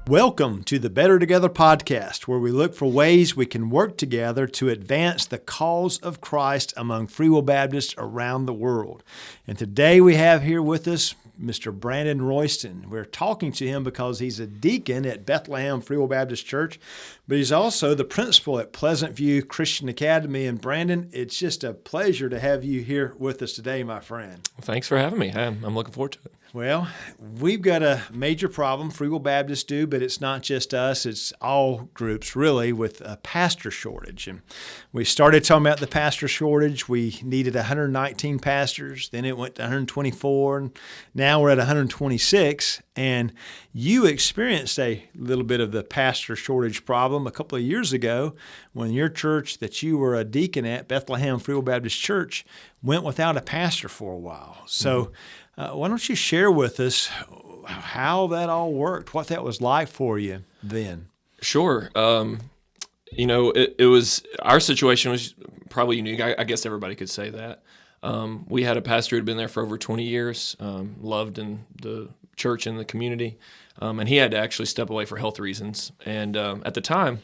Welcome to the Better Together podcast, where we look for ways we can work together to advance the cause of Christ among Free Will Baptists around the world. And today we have here with us Mr. Brandon Roysden. We're talking to him because he's a deacon at Bethlehem Free Will Baptist Church, but he's also the principal at Pleasant View Christian Academy. And Brandon, it's just a pleasure to have you here with us today, my friend. Well, thanks for having me. I'm looking forward to it. Well, we've got a major problem, Free Will Baptists do, but it's not just us, it's all groups really, with a pastor shortage. And we started talking about the pastor shortage. We needed 119 pastors, then it went to 124, and now we're at 126. And you experienced a little bit of the pastor shortage problem a couple of years ago when your church that you were a deacon at, Bethlehem Free Will Baptist Church, went without a pastor for a while. So why don't you share with us how that all worked, what that was like for you then? Sure. It was, our situation was probably unique. I guess everybody could say that. We had a pastor who had been there for over 20 years, loved in the church and the community, and he had to actually step away for health reasons. And at the time,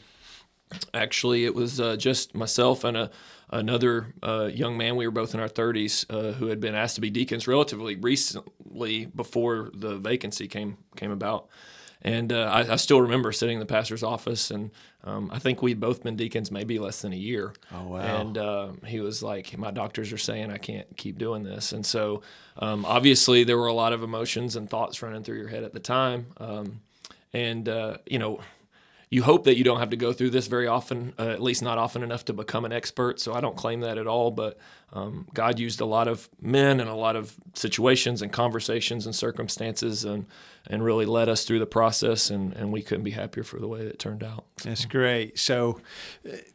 actually, it was just myself and another young man. We were both in our 30s who had been asked to be deacons relatively recently before the vacancy came about. And I still remember sitting in the pastor's office, and I think we'd both been deacons maybe less than a year. Oh, wow. And he was like, my doctors are saying I can't keep doing this. And so obviously there were a lot of emotions and thoughts running through your head at the time. You hope that you don't have to go through this very often, at least not often enough to become an expert. So I don't claim that at all, but God used a lot of men and a lot of situations and conversations and circumstances and really led us through the process, and we couldn't be happier for the way that it turned out. So. That's great. So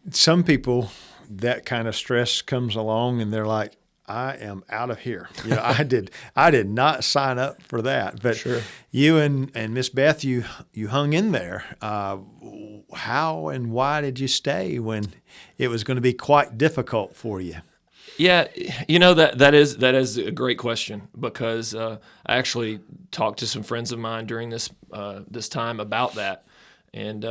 some people, that kind of stress comes along and they're like, I am out of here. I did not sign up for that. But sure. You and Miss Beth, you hung in there. How and why did you stay when it was going to be quite difficult for you? Yeah, that is a great question, because I actually talked to some friends of mine during this time about that. And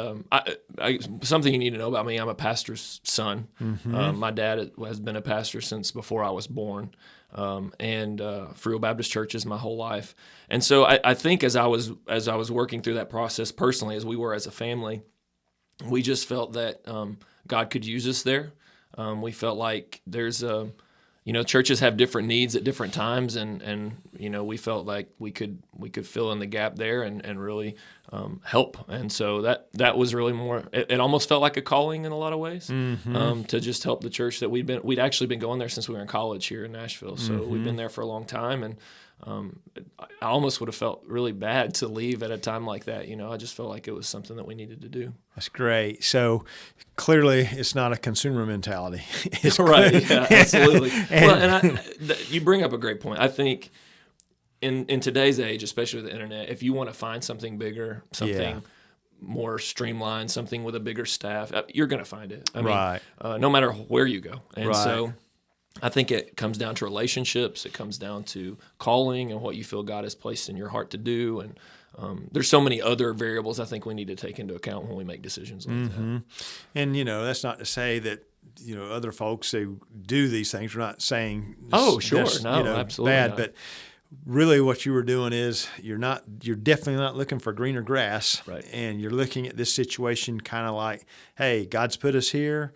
something you need to know about me, I'm a pastor's son. Mm-hmm. My dad has been a pastor since before I was born, and Free Will Baptist Church is my whole life. And so I think as I was working through that process personally, as we were as a family, we just felt that God could use us there. We felt like there's churches have different needs at different times, and we felt like we could fill in the gap there and really help. And so that was really more. It almost felt like a calling in a lot of ways, mm-hmm. To just help the church that we'd actually been going there since we were in college here in Nashville. So mm-hmm. we've been there for a long time, and I almost would have felt really bad to leave at a time like that. I just felt like it was something that we needed to do. That's great. So clearly it's not a consumer mentality. It's right. Yeah, absolutely. You bring up a great point. I think in today's age, especially with the internet, if you want to find something bigger, something more streamlined, something with a bigger staff, you're going to find it. I mean, no matter where you go. And so I think it comes down to relationships. It comes down to calling and what you feel God has placed in your heart to do. And there's so many other variables I think we need to take into account when we make decisions like mm-hmm. that. And, that's not to say that, other folks who do these things, we're not saying absolutely bad, not. But really what you were doing is you're definitely not looking for greener grass. Right. And you're looking at this situation kind of like, hey, God's put us here.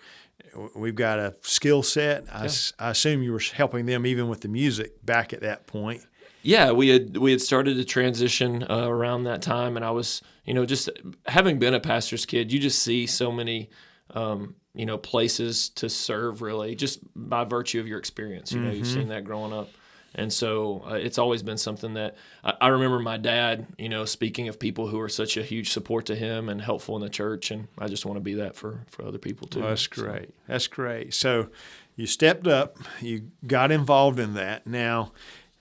We've got a skill set. I assume you were helping them even with the music back at that point. Yeah, we had started to transition around that time, and I was, just having been a pastor's kid, you just see so many, places to serve really, just by virtue of your experience. Mm-hmm. You've seen that growing up. And so it's always been something that I remember my dad, speaking of people who are such a huge support to him and helpful in the church, and I just want to be that for other people too. Well, that's great. So. That's great. So you stepped up, you got involved in that. Now,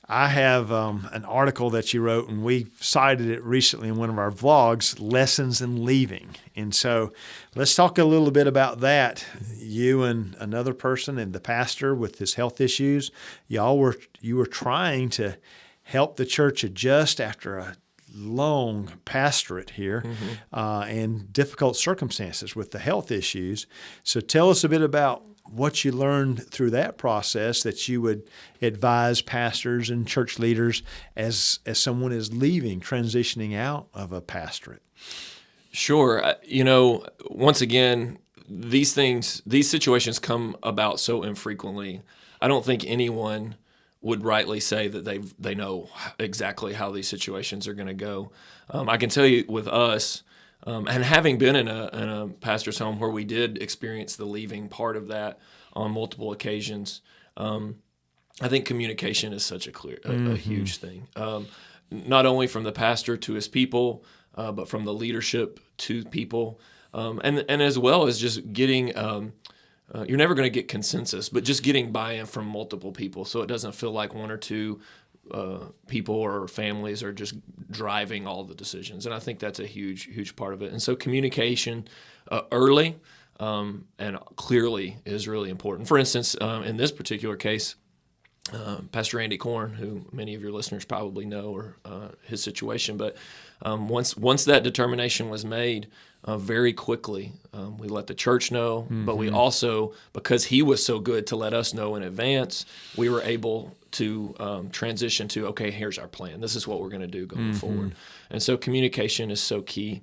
I have an article that you wrote, and we cited it recently in one of our vlogs, Lessons in Leaving. And so let's talk a little bit about that. You and another person and the pastor with his health issues, you were trying to help the church adjust after a long pastorate here and difficult circumstances with the health issues. So tell us a bit about what you learned through that process that you would advise pastors and church leaders as someone is leaving, transitioning out of a pastorate. Sure. Once again, these situations come about so infrequently. I don't think anyone would rightly say that they know exactly how these situations are going to go. I can tell you with us, and having been in a pastor's home where we did experience the leaving part of that on multiple occasions, I think communication is such a huge thing. Not only from the pastor to his people, but from the leadership to people, and as well as just getting. You're never going to get consensus, but just getting buy-in from multiple people, so it doesn't feel like one or two people or families are just driving all the decisions. And I think that's a huge part of it. And so communication early and clearly is really important. For instance, in this particular case, Pastor Andy Korn, who many of your listeners probably know, or his situation, but once that determination was made, very quickly we let the church know, but we also, because he was so good to let us know in advance, we were able to transition to, okay, here's our plan. This is what we're going to do going forward. And so communication is so key.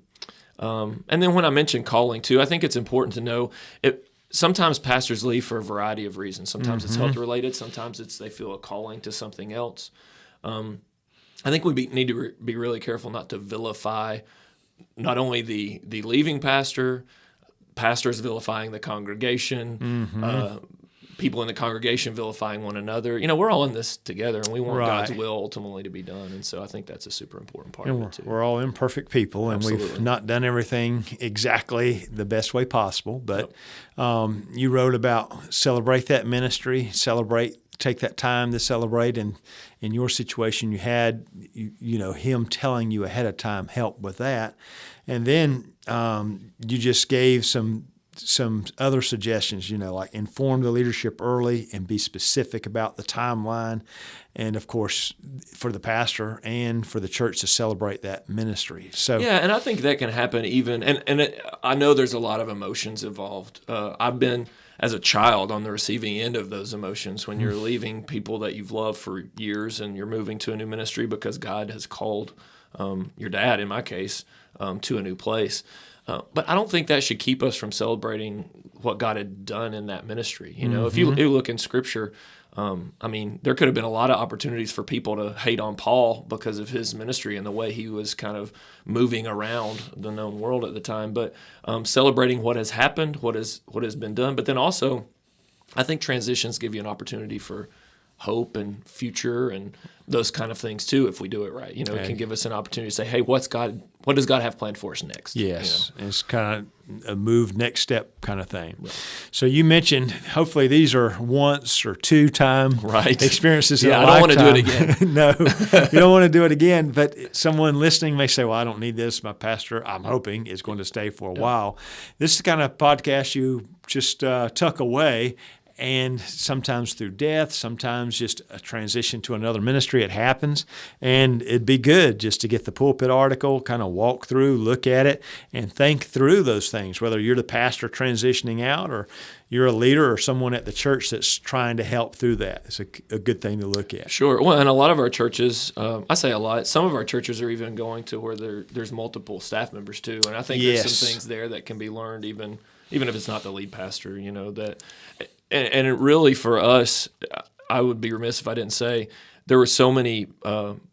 And then when I mentioned calling too, I think it's important to know sometimes pastors leave for a variety of reasons. Sometimes it's health related. Sometimes they feel a calling to something else. I think we need to be really careful not to vilify not only the leaving pastor, pastors vilifying the congregation, people in the congregation vilifying one another. We're all in this together, and we want God's will ultimately to be done. And so I think that's a super important part of it too. We're all imperfect people, and we've not done everything exactly the best way possible. But you wrote about celebrate that ministry, take that time to celebrate. And in your situation, you had him telling you ahead of time help with that, and then you just gave some other suggestions, like inform the leadership early and be specific about the timeline. And of course, for the pastor and for the church to celebrate that ministry. So yeah, and I think that can happen even, and I know there's a lot of emotions involved. I've been, as a child, on the receiving end of those emotions when you're leaving people that you've loved for years and you're moving to a new ministry because God has called your dad, in my case, to a new place. But I don't think that should keep us from celebrating what God had done in that ministry. If you look in Scripture, there could have been a lot of opportunities for people to hate on Paul because of his ministry and the way he was kind of moving around the known world at the time. But celebrating what has happened, what has been done, but then also, I think transitions give you an opportunity for hope and future and those kind of things too. If we do it right, it can give us an opportunity to say, "Hey, what does God have planned for us next?" Yes, it's kind of a move, next step kind of thing. Right. So you mentioned, hopefully these are once or two time experiences. Yeah, I don't want to do it again. No, you don't want to do it again. But someone listening may say, "Well, I don't need this. My pastor, I'm hoping, is going to stay for a while." This is the kind of podcast you just tuck away. And sometimes through death, sometimes just a transition to another ministry, it happens. And it'd be good just to get the pulpit article, kind of walk through, look at it, and think through those things, whether you're the pastor transitioning out or you're a leader or someone at the church that's trying to help through that. It's a good thing to look at. Sure. Well, and a lot of our churches, I say a lot, some of our churches are even going to where there's multiple staff members too. And I think there's some things there that can be learned even if it's not the lead pastor, that... And it really, for us, I would be remiss if I didn't say there were so many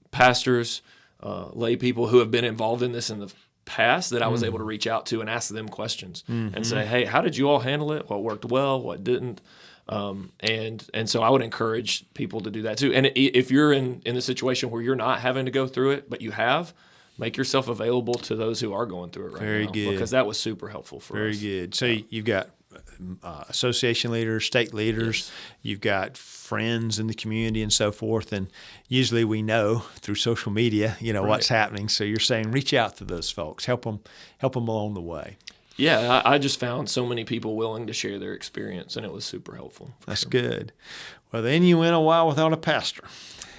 pastors, lay people who have been involved in this in the past that I was able to reach out to and ask them questions and say, "Hey, how did you all handle it? What worked well? What didn't?" And so I would encourage people to do that too. And if you're in the situation where you're not having to go through it, but you have, make yourself available to those who are going through it right now. Very good. Because that was super helpful for us. Very good. So you've got association leaders, state leaders, you've got friends in the community and so forth, and usually we know through social media, what's happening. So you're saying reach out to those folks, help them along the way. Yeah, I just found so many people willing to share their experience, and it was super helpful. That's good. Well, then you went a while without a pastor.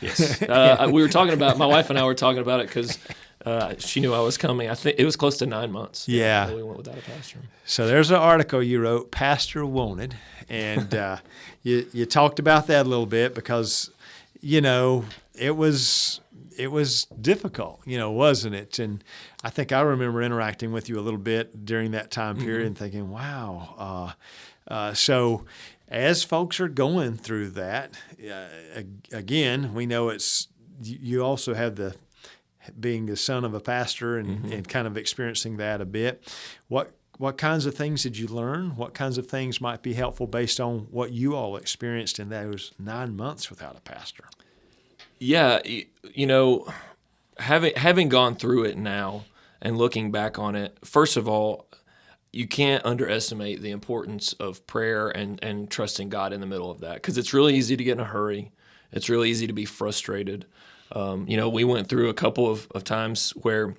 Yes. We were talking about, my wife and I were talking about it because She knew I was coming. I think it was close to 9 months. Yeah. That we went without a pastor. So there's an article you wrote, Pastor Wanted, and you talked about that a little bit because, it was difficult, wasn't it? And I think I remember interacting with you a little bit during that time period and thinking, wow. So as folks are going through that, again, we know you also have being the son of a pastor and kind of experiencing that a bit. What kinds of things did you learn? What kinds of things might be helpful based on what you all experienced in those 9 months without a pastor? Yeah, having gone through it now and looking back on it, first of all, you can't underestimate the importance of prayer and trusting God in the middle of that, because it's really easy to get in a hurry. It's really easy to be frustrated. We went through a couple of times where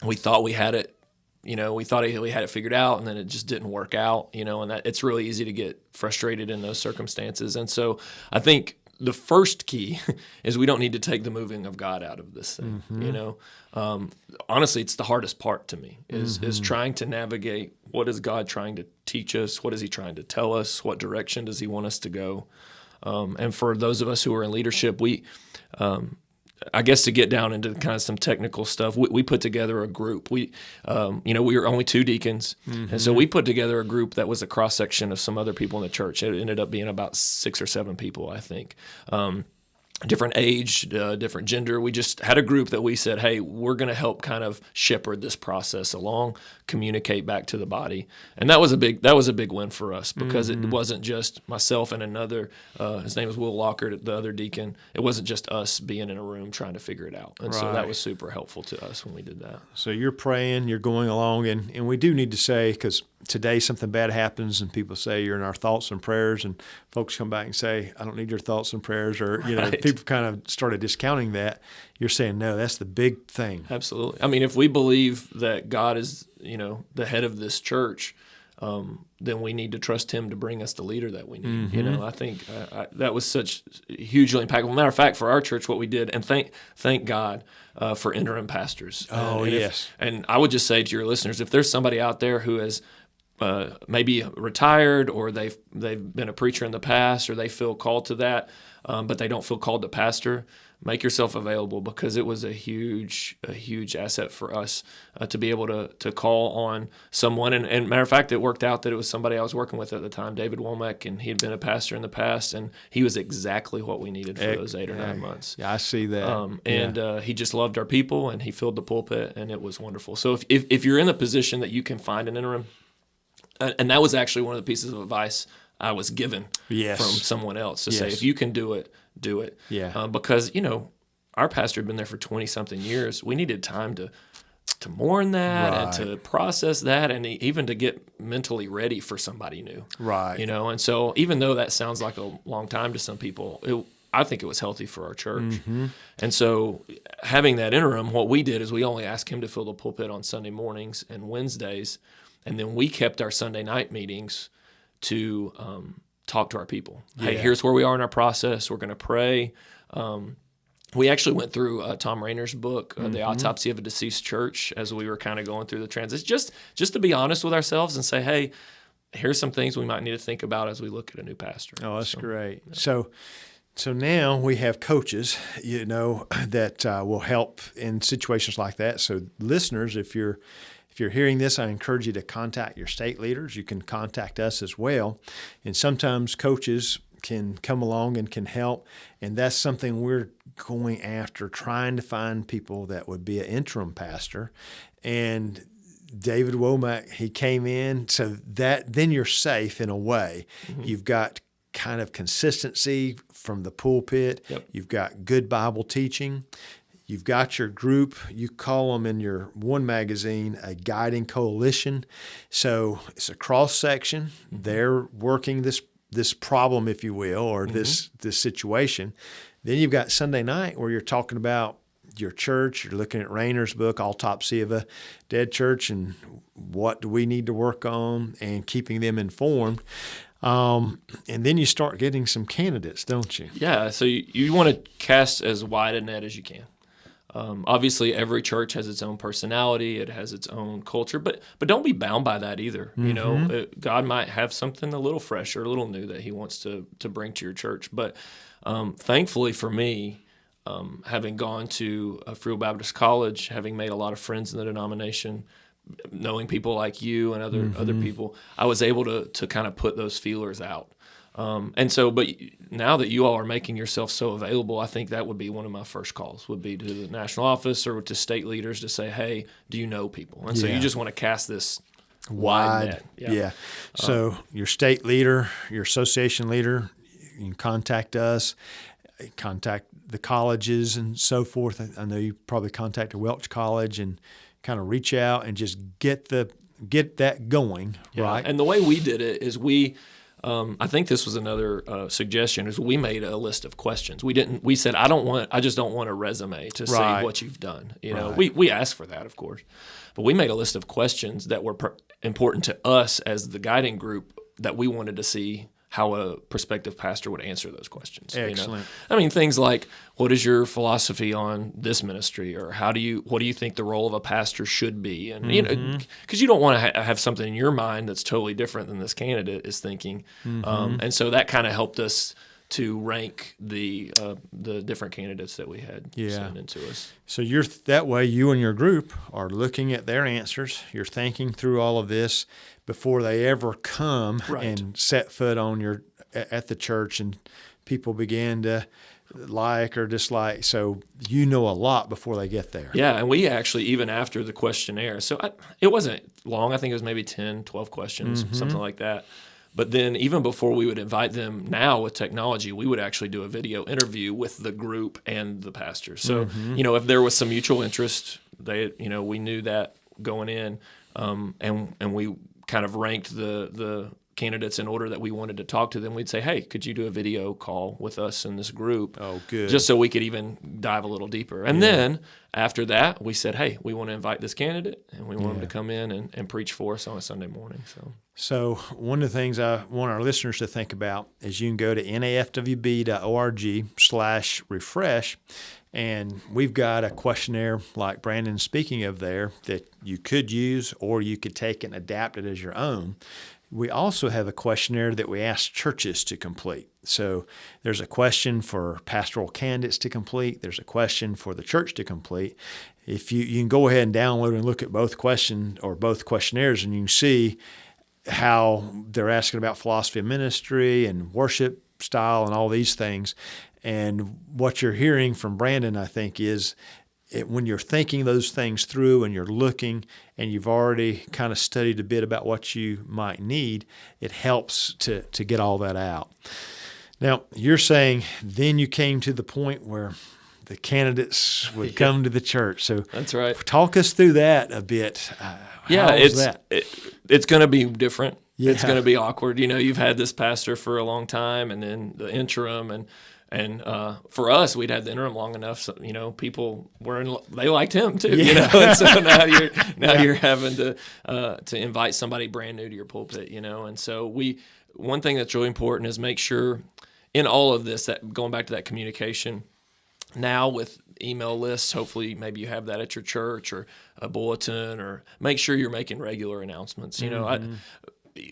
we thought we had it, we thought we had it figured out, and then it just didn't work out, and that it's really easy to get frustrated in those circumstances. And so I think the first key is we don't need to take the moving of God out of this thing. Honestly, it's the hardest part to me is trying to navigate what is God trying to teach us, what is He trying to tell us, what direction does He want us to go. And for those of us who are in leadership, I guess to get down into kind of some technical stuff, we put together a group. We were only 2 deacons, and so we put together a group that was a cross section of some other people in the church. It ended up being about 6 or 7 people, I think. Different age, different gender. We just had a group that we said, hey, we're going to help kind of shepherd this process along, communicate back to the body. And that was a big win for us, because it wasn't just myself and another, his name was Will Lockard, the other deacon. It wasn't just us being in a room trying to figure it out. And so that was super helpful to us when we did that. So you're praying, you're going along, and we do need to say, because today something bad happens and people say you're in our thoughts and prayers, and folks come back and say, I don't need your thoughts and prayers, or people kind of started discounting that. You're saying, no, that's the big thing. Absolutely. I mean, if we believe that God is, the head of this church, then we need to trust Him to bring us the leader that we need. I think that was such hugely impactful. Matter of fact, for our church, what we did, and thank God for interim pastors. Yes. And I would just say to your listeners, if there's somebody out there who has maybe retired, or they've been a preacher in the past, or they feel called to that, but they don't feel called to pastor, make yourself available, because it was a huge asset for us to be able to call on someone. And matter of fact, it worked out that it was somebody I was working with at the time, David Womack, and he had been a pastor in the past, and he was exactly what we needed for those 8 or 9 months. Yeah, I see that. He just loved our people, and he filled the pulpit, and it was wonderful. So if you're in the position that you can find an interim, and that was actually one of the pieces of advice I was given from someone else to say, if you can do it, do it. Yeah. Because, our pastor had been there for 20-something years. We needed time to mourn that and to process that, and even to get mentally ready for somebody new. Right. And so even though that sounds like a long time to some people, I think it was healthy for our church. And so having that interim, what we did is we only asked him to fill the pulpit on Sunday mornings and Wednesdays, and then we kept our Sunday night meetings to talk to our people. Hey, here's where we are in our process. We're going to pray. We actually went through Tom Rainer's book, The Autopsy of a Deceased Church, as we were kind of going through the transition, just to be honest with ourselves and say, hey, here's some things we might need to think about as we look at a new pastor. Oh, that's great. Yeah. So now we have coaches, that will help in situations like that. So listeners, if you're hearing this, I encourage you to contact your state leaders. You can contact us as well. And sometimes coaches can come along and can help. And that's something we're going after, trying to find people that would be an interim pastor. And David Womack, he came in, so that then you're safe in a way. You've got kind of consistency from the pulpit. You've got good Bible teaching. You've got your group. You call them in your one magazine a guiding coalition. So it's a cross section. They're working this problem, if you will, or this situation. Then you've got Sunday night where you're talking about your church. You're looking at Rainer's book, Autopsy of a Dead Church, and what do we need to work on, and keeping them informed. And then you start getting some candidates, don't you? Yeah. So you want to cast as wide a net as you can. Obviously, every church has its own personality. It has its own culture, but don't be bound by that either. You know, God might have something a little fresh or a little new that He wants to bring to your church. But thankfully for me, having gone to a Free Will Baptist College, having made a lot of friends in the denomination, knowing people like you and other people, I was able to kind of put those feelers out. And so, but now that you all are making yourself so available, I think that would be one of my first calls, would be to the national office or to state leaders to say, hey, do you know people? And so you just want to cast this wide net. Yeah. So your state leader, your association leader, you can contact us, contact the colleges and so forth. I know you probably contacted Welch College and kind of reach out and just get that going, right? And the way we did it is I think this was another suggestion, is we made a list of questions. We said, I just don't want a resume to say what you've done. You know, we asked for that, of course, but we made a list of questions that were important to us as the guiding group that we wanted to see how a prospective pastor would answer those questions. Excellent. You know? I mean, things like, what is your philosophy on this ministry, or what do you think the role of a pastor should be? And you know, because you don't want to have something in your mind that's totally different than this candidate is thinking. And so that kind of helped us to rank the different candidates that we had sent into us. So that way you and your group are looking at their answers. You're thinking through all of this before they ever come and set foot on at the church, and people begin to like or dislike. So you know a lot before they get there. Yeah, and we actually, even after the questionnaire, so it wasn't long. I think it was maybe 10, 12 questions, something like that. But then even before we would invite them, now with technology, we would actually do a video interview with the group and the pastor. So, you know, if there was some mutual interest, we knew that going in, and we kind of ranked the candidates in order that we wanted to talk to them. We'd say, hey, could you do a video call with us in this group? Oh, good. Just so we could even dive a little deeper. And then after that, we said, hey, we want to invite this candidate, and we want him to come in and preach for us on a Sunday morning. So one of the things I want our listeners to think about is you can go to nafwb.org/refresh, and we've got a questionnaire like Brandon's speaking of there that you could use, or you could take and adapt it as your own. We also have a questionnaire that we ask churches to complete. So there's a question for pastoral candidates to complete. There's a question for the church to complete. If you can go ahead and download and look at both questionnaires, and you can see how they're asking about philosophy of ministry and worship style and all these things. And what you're hearing from Brandon, I think, is when you're thinking those things through and you're looking and you've already kind of studied a bit about what you might need, it helps to get all that out. Now, you're saying then you came to the point where the candidates would come to the church. So that's right. Talk us through that a bit. It's going to be different. Yeah. It's going to be awkward. You know, you've had this pastor for a long time, and then the interim, and for us, we'd had the interim long enough. So, you know, people they liked him too. Yeah. You know, and so now you're having to invite somebody brand new to your pulpit. You know, and so one thing that's really important is make sure in all of this, that going back to that communication. Now with email lists, hopefully maybe you have that at your church or a bulletin, or make sure you're making regular announcements. You know,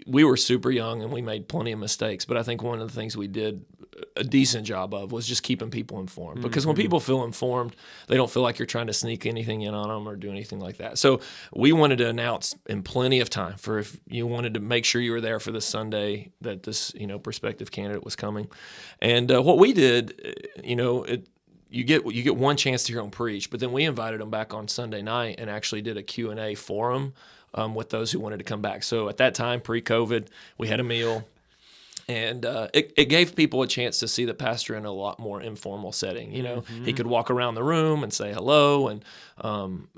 we were super young and we made plenty of mistakes, but I think one of the things we did a decent job of was just keeping people informed. Because when people feel informed, they don't feel like you're trying to sneak anything in on them or do anything like that. So we wanted to announce in plenty of time for if you wanted to make sure you were there for this Sunday that this, prospective candidate was coming. And what we did, you get one chance to hear them preach, but then we invited them back on Sunday night and actually did a Q&A forum with those who wanted to come back. So at that time, pre-COVID, we had a meal, and it gave people a chance to see the pastor in a lot more informal setting. He could walk around the room and say hello, and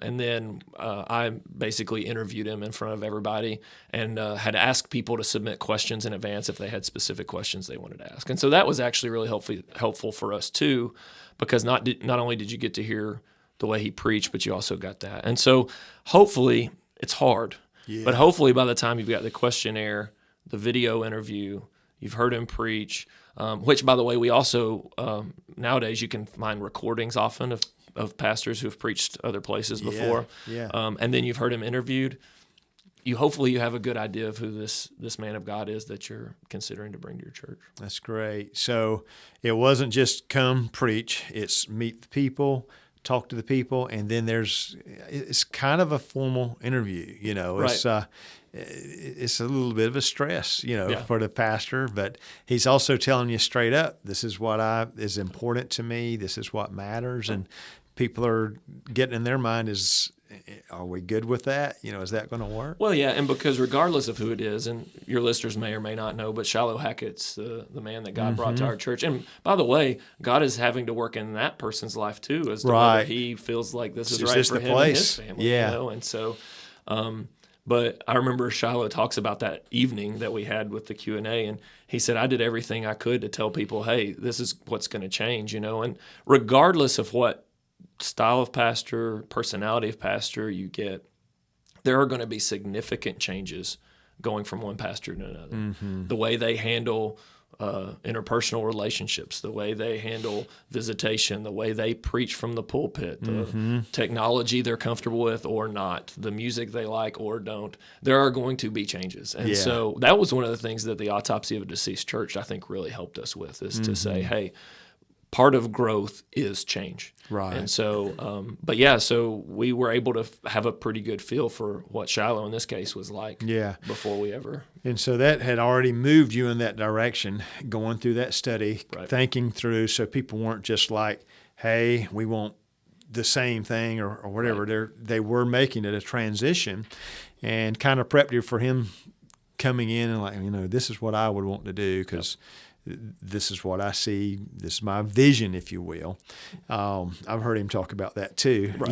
then I basically interviewed him in front of everybody and had asked people to submit questions in advance if they had specific questions they wanted to ask. And so that was actually really helpful for us too, because not only did you get to hear the way he preached, but you also got that. And so hopefully, it's hard, but hopefully by the time you've got the questionnaire, the video interview, you've heard him preach, which, by the way, we also, nowadays you can find recordings often of pastors who've preached other places before. Yeah. And then you've heard him interviewed. Hopefully you have a good idea of who this man of God is that you're considering to bring to your church. That's great. So it wasn't just come preach, it's meet the people, talk to the people, and then it's kind of a formal interview, Right. It's a little bit of a stress, Yeah. for the pastor, but he's also telling you straight up, this is what is important to me, this is what matters, and people are getting in their mind is, are we good with that? Is that going to work? Well, yeah, and because regardless of who it is, and your listeners may or may not know, but Shiloh Hackett's the man that God brought to our church. And by the way, God is having to work in that person's life too, as to whether he feels like this is right for him and his family. Yeah. And so, but I remember Shiloh talks about that evening that we had with the Q&A, and he said, I did everything I could to tell people, hey, this is what's going to change, and regardless of what style of pastor, personality of pastor you get, there are going to be significant changes going from one pastor to another. Mm-hmm. The way they handle interpersonal relationships, the way they handle visitation, the way they preach from the pulpit, the technology they're comfortable with or not, the music they like or don't, there are going to be changes. And so that was one of the things that the Autopsy of a Deceased Church, I think, really helped us with, is to say, hey, part of growth is change. Right. And so, so we were able to have a pretty good feel for what Shiloh in this case was like before we ever. And so that had already moved you in that direction, going through that study, thinking through, so people weren't just like, hey, we want the same thing or whatever. Right. They were making it a transition and kind of prepped you for him coming in and like, this is what I would want to do because this is what I see. This is my vision, if you will. I've heard him talk about that too, but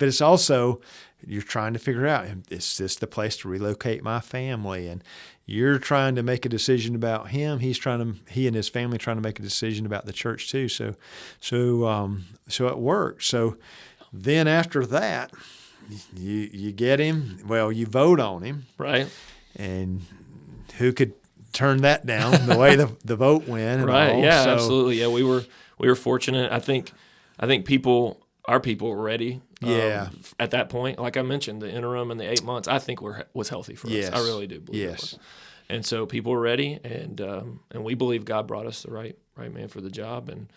it's also, you're trying to figure out, is this the place to relocate my family? And you're trying to make a decision about him. He and his family trying to make a decision about the church too. So it worked. So then after that, you get him, you vote on him. Right. And who could turn that down the way the vote went. Right. Yeah, absolutely. Yeah, we were fortunate. I think our people were ready. At that point, like I mentioned, the interim and the 8 months, I think was healthy for us. I really do believe it was. And so people were ready, and we believe God brought us the right man for the job. And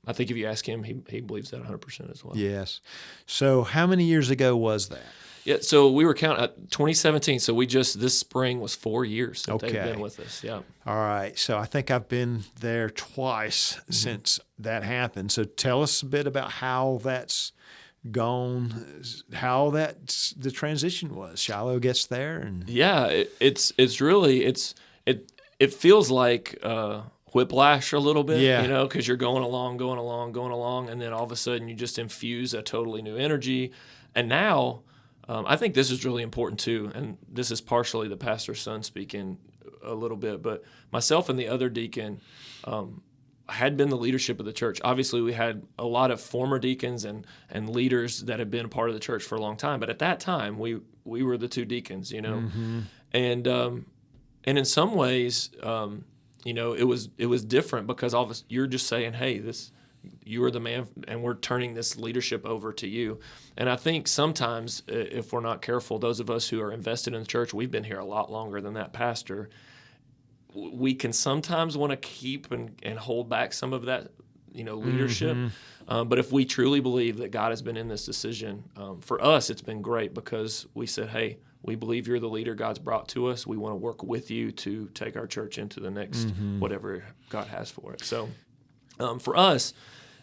I think if you ask him, he believes that 100% as well. Yes. So how many years ago was that? Yeah, so we were counting 2017. So this spring was 4 years that they've been with us. Yeah. All right. So I think I've been there twice since that happened. So tell us a bit about how that's gone, how the transition was. Shiloh gets there, and it feels like whiplash a little bit, because you're going along, and then all of a sudden you just infuse a totally new energy, and now. I think this is really important too, and this is partially the pastor's son speaking a little bit, but myself and the other deacon had been the leadership of the church. Obviously, we had a lot of former deacons and leaders that had been a part of the church for a long time, but at that time, we were the two deacons, and in some ways, it was different because you're just saying, hey, you are the man, and we're turning this leadership over to you. And I think sometimes, if we're not careful, those of us who are invested in the church, we've been here a lot longer than that pastor, we can sometimes want to keep and hold back some of that, leadership. But if we truly believe that God has been in this decision, for us, it's been great because we said, hey, we believe you're the leader God's brought to us. We want to work with you to take our church into the next whatever God has for it. So for us,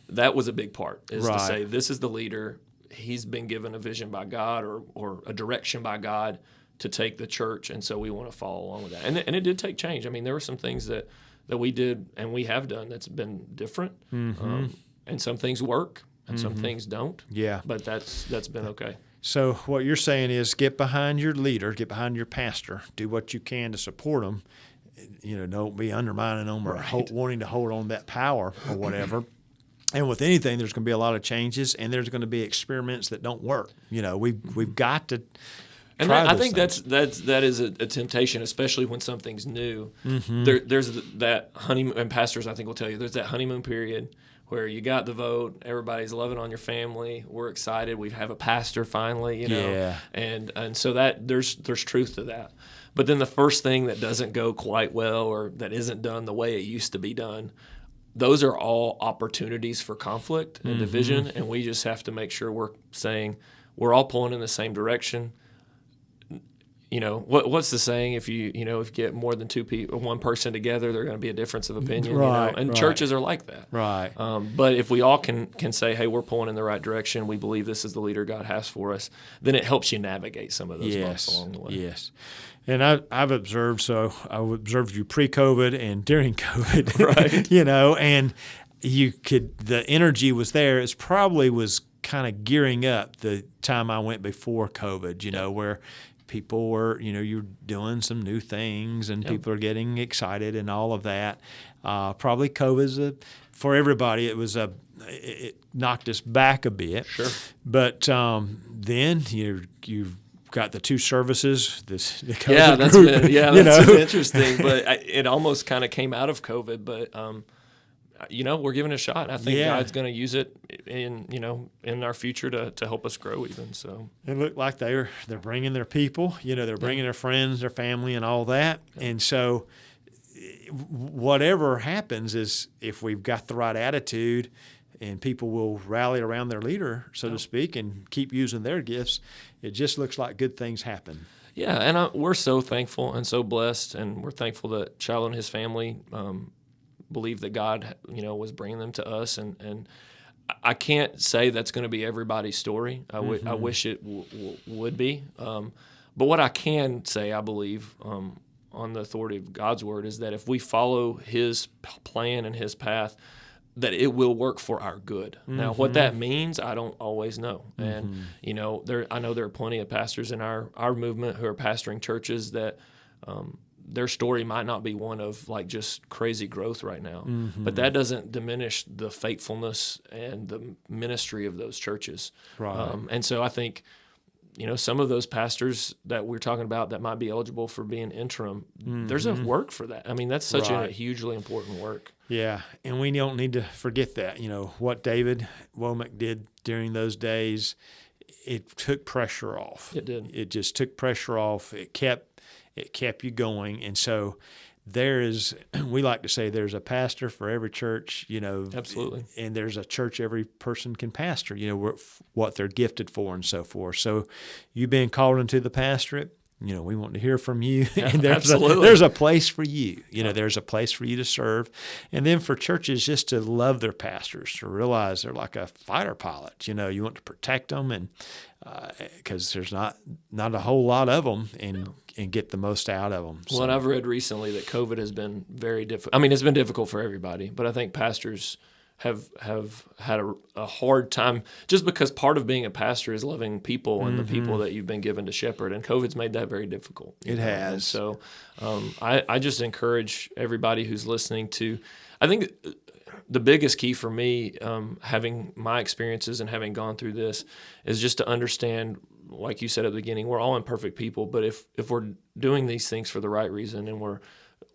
that was a big part, is to say, this is the leader. He's been given a vision by God or a direction by God to take the church, and so we want to follow along with that. And it did take change. I mean, there were some things that we did and we have done that's been different, and some things work and some things don't. Yeah, but that's been okay. So what you're saying is get behind your leader, get behind your pastor, do what you can to support them. Don't be undermining them or wanting to hold on to that power or whatever. And with anything, there's going to be a lot of changes, and there's going to be experiments that don't work. We've got to And try I those think things. that is a temptation, especially when something's new. Mm-hmm. There's that honeymoon, and pastors I think will tell you, there's that honeymoon period where you got the vote, everybody's loving on your family, we're excited, we have a pastor finally, Yeah. and so that there's truth to that. But then the first thing that doesn't go quite well or that isn't done the way it used to be done, those are all opportunities for conflict and division, and we just have to make sure we're saying we're all pulling in the same direction. What's the saying? If you get more than one person together, there's going to be a difference of opinion. Right, and right. churches are like that. Right. But if we all can say, hey, we're pulling in the right direction, we believe this is the leader God has for us, then it helps you navigate some of those bumps along the way. Yes. And I've observed, I observed you pre-COVID and during COVID, Right. And the energy was there. It probably was kind of gearing up the time I went before COVID, where people were, you're doing some new things and people are getting excited and all of that. Probably COVID's for everybody, it knocked us back a bit. Sure. But then you've got the two services. The COVID that's group, been interesting. But it almost kind of came out of COVID. But we're giving it a shot. I think God's going to use it in our future to help us grow even. So it looked like they're bringing their people. They're bringing their friends, their family, and all that. Yeah. And so whatever happens is if we've got the right attitude. And people will rally around their leader, so to speak, and keep using their gifts. It just looks like good things happen. Yeah, and we're so thankful and so blessed, and we're thankful that Shiloh and his family believe that God, was bringing them to us. And I can't say that's going to be everybody's story. I wish it would be. But what I can say, I believe, on the authority of God's word, is that if we follow His plan and His path, that it will work for our good. Now, what that means, I don't always know. And, I know there are plenty of pastors in our movement who are pastoring churches that their story might not be one of like just crazy growth right now. But that doesn't diminish the faithfulness and the ministry of those churches. Right. And so I think, some of those pastors that we're talking about that might be eligible for being interim, there's a work for that. I mean, that's such a hugely important work. Yeah, and we don't need to forget that. What David Womack did during those days, it took pressure off. It did. It just took pressure off. It kept you going. And so we like to say there's a pastor for every church, Absolutely. And there's a church every person can pastor, what they're gifted for and so forth. So you being called into the pastorate, we want to hear from you. And there's a place for you. There's a place for you to serve. And then for churches just to love their pastors, to realize they're like a fighter pilot. You want to protect them, and because there's not a whole lot of them, and get the most out of them. Well, and I've read recently that COVID has been very difficult. I mean, it's been difficult for everybody, but I think pastors have had a hard time, just because part of being a pastor is loving people and the people that you've been given to shepherd, and COVID's made that very difficult. It has. And so I just encourage everybody who's listening to, I think the biggest key for me, having my experiences and having gone through this, is just to understand, like you said at the beginning, we're all imperfect people, but if we're doing these things for the right reason, and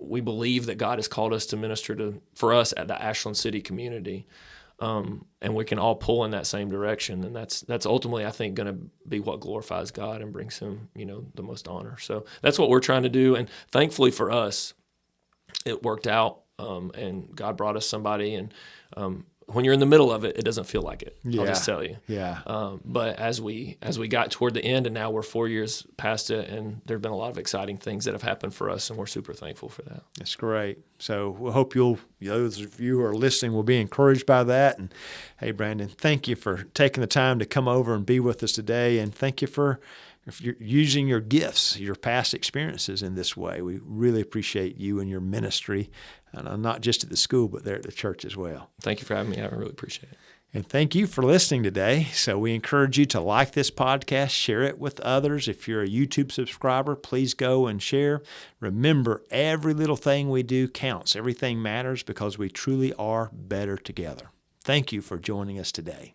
we believe that God has called us to minister for us at the Ashland City community, and we can all pull in that same direction, and that's ultimately, I think, going to be what glorifies God and brings Him, the most honor. So that's what we're trying to do, and thankfully for us, it worked out, and God brought us somebody, and when you're in the middle of it, it doesn't feel like it. Yeah. I'll just tell you. Yeah. But as we got toward the end, and now we're 4 years past it, and there have been a lot of exciting things that have happened for us, and we're super thankful for that. That's great. So we hope those of you who are listening will be encouraged by that. And hey, Brandon, thank you for taking the time to come over and be with us today, and thank you for using your gifts, your past experiences in this way. We really appreciate you and your ministry, and not just at the school, but there at the church as well. Thank you for having me. I really appreciate it. And thank you for listening today. So we encourage you to like this podcast, share it with others. If you're a YouTube subscriber, please go and share. Remember, every little thing we do counts. Everything matters, because we truly are better together. Thank you for joining us today.